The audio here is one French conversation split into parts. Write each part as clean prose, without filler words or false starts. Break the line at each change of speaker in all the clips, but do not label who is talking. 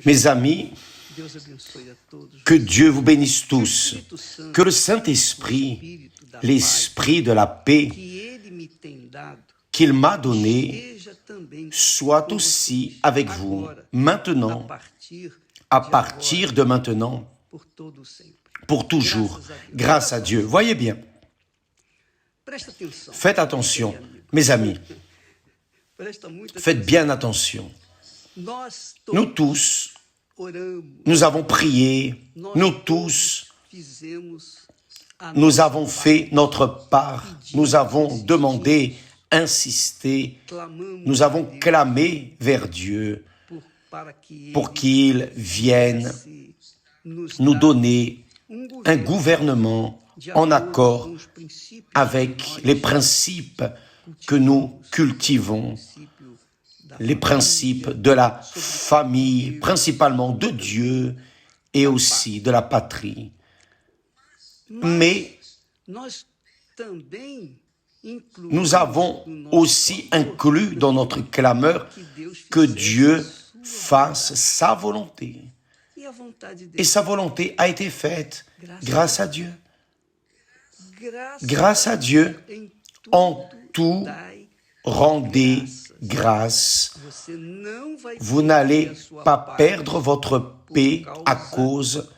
Mes amis, que Dieu vous bénisse tous, que le Saint-Esprit, l'Esprit de la paix qu'il m'a donné, soit aussi avec vous, maintenant, à partir de maintenant, pour toujours, grâce à Dieu. Voyez bien, faites attention, mes amis, faites bien attention. Nous tous, nous avons prié, nous tous, nous avons fait notre part, nous avons demandé, insisté, nous avons clamé vers Dieu pour qu'il vienne nous donner un gouvernement en accord avec les principes que nous cultivons, les principes de la famille, principalement de Dieu et aussi de la patrie. Mais nous avons aussi inclus dans notre clameur que Dieu fasse sa volonté. Et sa volonté a été faite grâce à Dieu. Grâce à Dieu, en tout, rendez grâce. Vous n'allez pas perdre votre paix à cause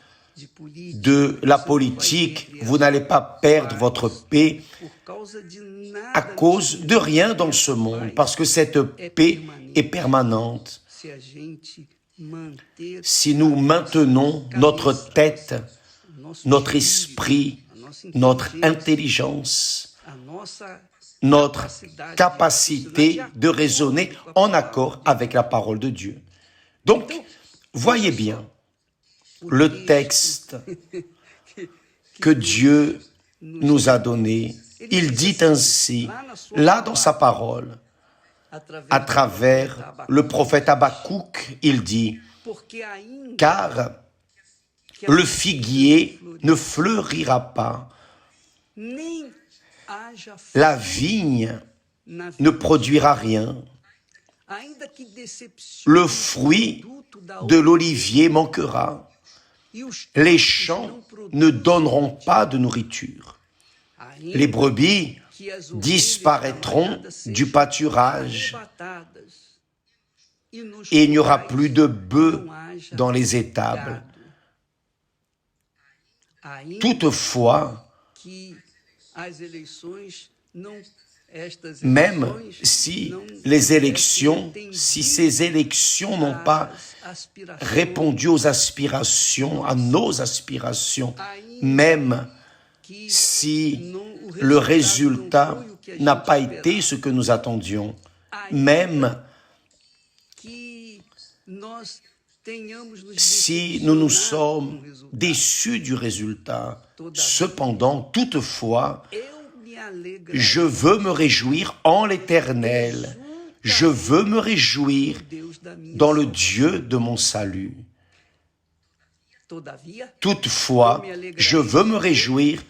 de la politique. Vous n'allez pas perdre votre paix à cause de rien dans ce monde, parce que cette paix est permanente. Si nous maintenons notre tête, notre esprit, notre intelligence, notre capacité de raisonner en accord avec la parole de Dieu. Donc, voyez bien le texte que Dieu nous a donné. Il dit ainsi, là dans sa parole, à travers le prophète Habakkuk, il dit, « Car le figuier ne fleurira pas, la vigne ne produira rien, le fruit de l'olivier manquera, les champs ne donneront pas de nourriture, les brebis disparaîtront du pâturage et il n'y aura plus de bœufs dans les étables. Toutefois, même si ces élections n'ont pas répondu aux aspirations, à nos aspirations, même si le résultat n'a pas été ce que nous attendions, même si nous nous sommes déçus du résultat, cependant, toutefois, je veux me réjouir en l'Éternel. Je veux me réjouir dans le Dieu de mon salut. Toutefois, je veux me réjouir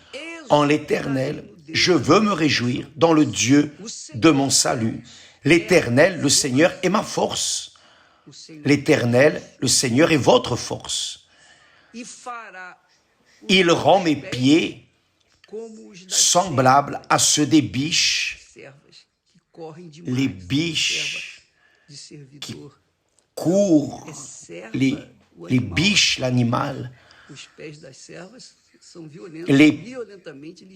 en l'Éternel. Je veux me réjouir dans le Dieu de mon salut. L'Éternel, le Seigneur, est ma force. L'Éternel, le Seigneur, est votre force. Il rend mes pieds semblables à ceux des biches, les biches qui courent, les biches, l'animal. Les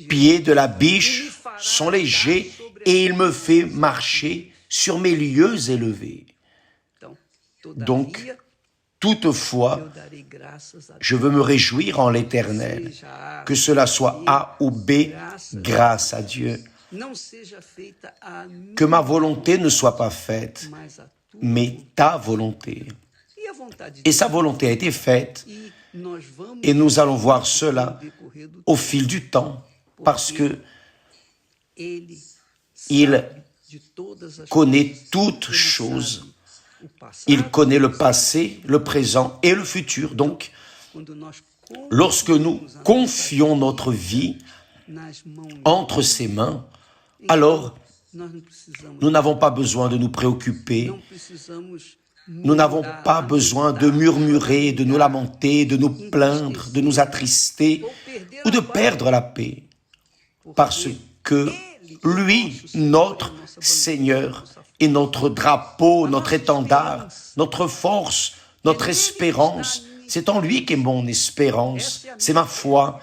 pieds de la biche sont légers et il me fait marcher sur mes lieux élevés. Donc, toutefois, je veux me réjouir en l'Éternel, que cela soit A ou B, grâce à Dieu. Que ma volonté ne soit pas faite, mais ta volonté. Et sa volonté a été faite, et nous allons voir cela au fil du temps, parce que il connaît toutes choses. Il connaît le passé, le présent et le futur. Donc, lorsque nous confions notre vie entre ses mains, alors nous n'avons pas besoin de nous préoccuper Nous n'avons pas besoin de murmurer, de nous lamenter, de nous plaindre, de nous attrister ou de perdre la paix. Parce que lui, notre Seigneur, est notre drapeau, notre étendard, notre force, notre espérance. C'est en lui qu'est mon espérance. C'est ma foi.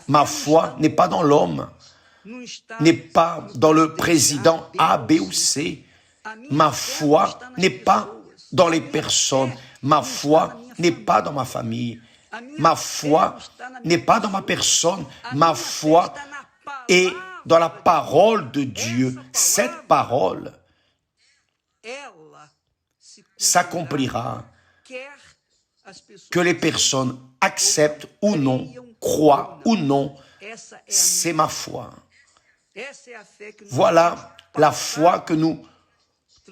Ma foi n'est pas dans l'homme, n'est pas dans le président A, B ou C. Ma foi n'est pas dans les personnes. Ma foi n'est pas dans ma famille. Ma foi n'est pas dans ma personne. Ma foi est dans la parole de Dieu. Cette parole s'accomplira, que les personnes acceptent ou non, croient ou non. C'est ma foi. Voilà la foi que nous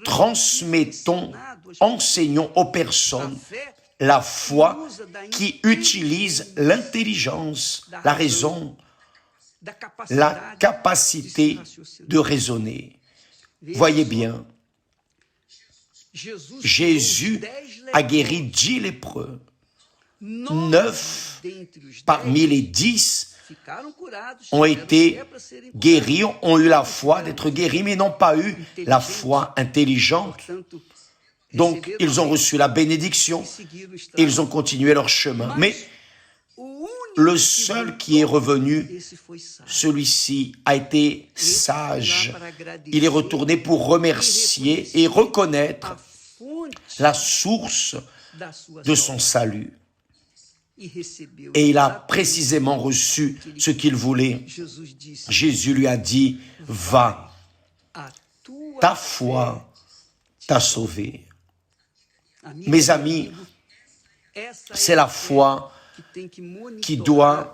transmettons, enseignons aux personnes. La foi qui utilise l'intelligence, la raison, la capacité de raisonner. Voyez bien, Jésus a guéri 10 lépreux. 9 parmi les 10 ont été guéris, ont eu la foi d'être guéris, mais n'ont pas eu la foi intelligente. Donc, ils ont reçu la bénédiction et ils ont continué leur chemin. Mais le seul qui est revenu, celui-ci a été sage. Il est retourné pour remercier et reconnaître la source de son salut. Et il a précisément reçu ce qu'il voulait. Jésus lui a dit, « Va, ta foi t'a sauvé. » Mes amis, c'est la foi qui doit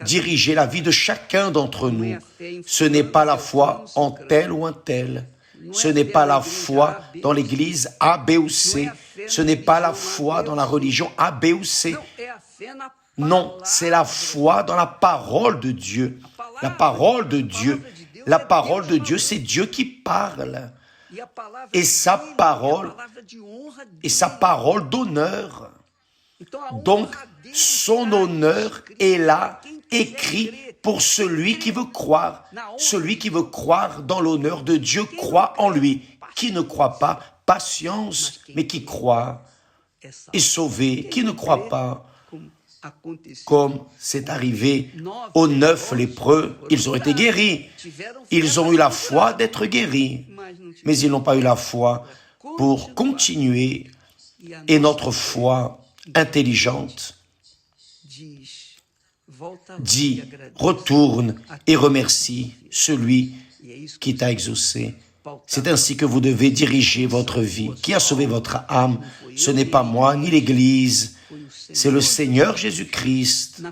diriger la vie de chacun d'entre nous. Ce n'est pas la foi en tel ou un tel. Ce n'est pas la foi dans l'église A, B ou C. Ce n'est pas la foi dans la religion A, B ou C. Non, c'est la foi dans la parole de Dieu. La parole de Dieu. La parole de Dieu, c'est Dieu qui parle. Et sa parole d'honneur. Donc, son honneur est là, écrit pour celui qui veut croire. Celui qui veut croire dans l'honneur de Dieu croit en lui. Qui ne croit pas, patience, mais qui croit est sauvé. Qui ne croit pas, comme c'est arrivé aux 9 lépreux, ils ont été guéris. Ils ont eu la foi d'être guéris, mais ils n'ont pas eu la foi pour continuer. Et notre foi intelligente dit, retourne et remercie celui qui t'a exaucé. C'est ainsi que vous devez diriger votre vie. Qui a sauvé votre âme? Ce n'est pas moi, ni l'Église. C'est le Seigneur Jésus-Christ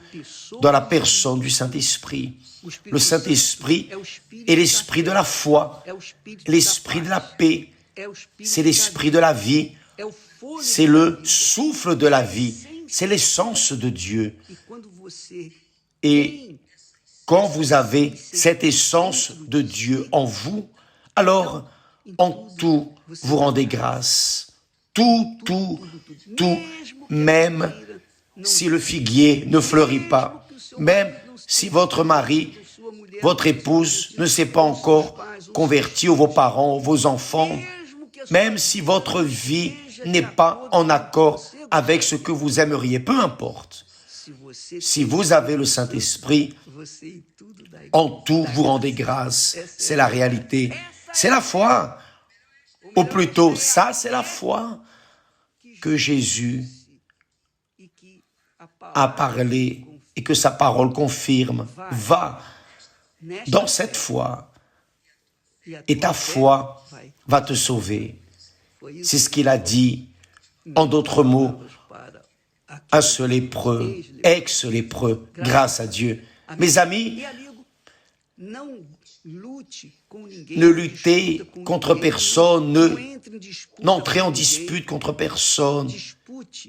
dans la personne du Saint-Esprit. Le Saint-Esprit est l'esprit de la foi, l'esprit de la paix, c'est l'esprit de la vie, c'est le souffle de la vie, c'est l'essence de Dieu. Et quand vous avez cette essence de Dieu en vous, alors en tout vous rendez grâce. Tout, même si le figuier ne fleurit pas, même si votre mari, votre épouse ne s'est pas encore converti, ou vos parents, ou vos enfants, même si votre vie n'est pas en accord avec ce que vous aimeriez, peu importe. Si vous avez le Saint-Esprit, en tout vous rendez grâce. C'est la réalité. C'est la foi. Ou plutôt, ça c'est la foi que Jésus a parlé et que sa parole confirme. Va dans cette foi et ta foi va te sauver. C'est ce qu'il a dit, en d'autres mots, à ce lépreux, ex-lépreux, grâce à Dieu. Mes amis, ne luttez contre personne, n'entrez en dispute contre personne,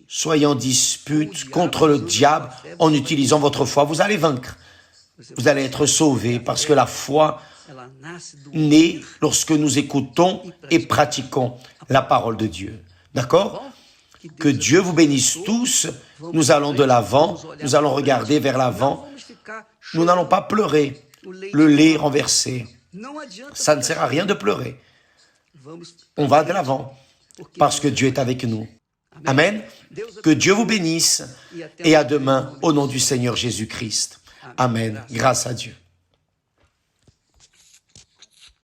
soyez en dispute contre le diable en utilisant votre foi. Vous allez vaincre, vous allez être sauvés parce que la foi naît lorsque nous écoutons et pratiquons la parole de Dieu. D'accord? Que Dieu vous bénisse tous. Nous allons de l'avant, nous allons regarder vers l'avant. Nous n'allons pas pleurer le lait renversé. Ça ne sert à rien de pleurer. On va de l'avant parce que Dieu est avec nous. Amen. Que Dieu vous bénisse et à demain au nom du Seigneur Jésus-Christ. Amen. Grâce à Dieu.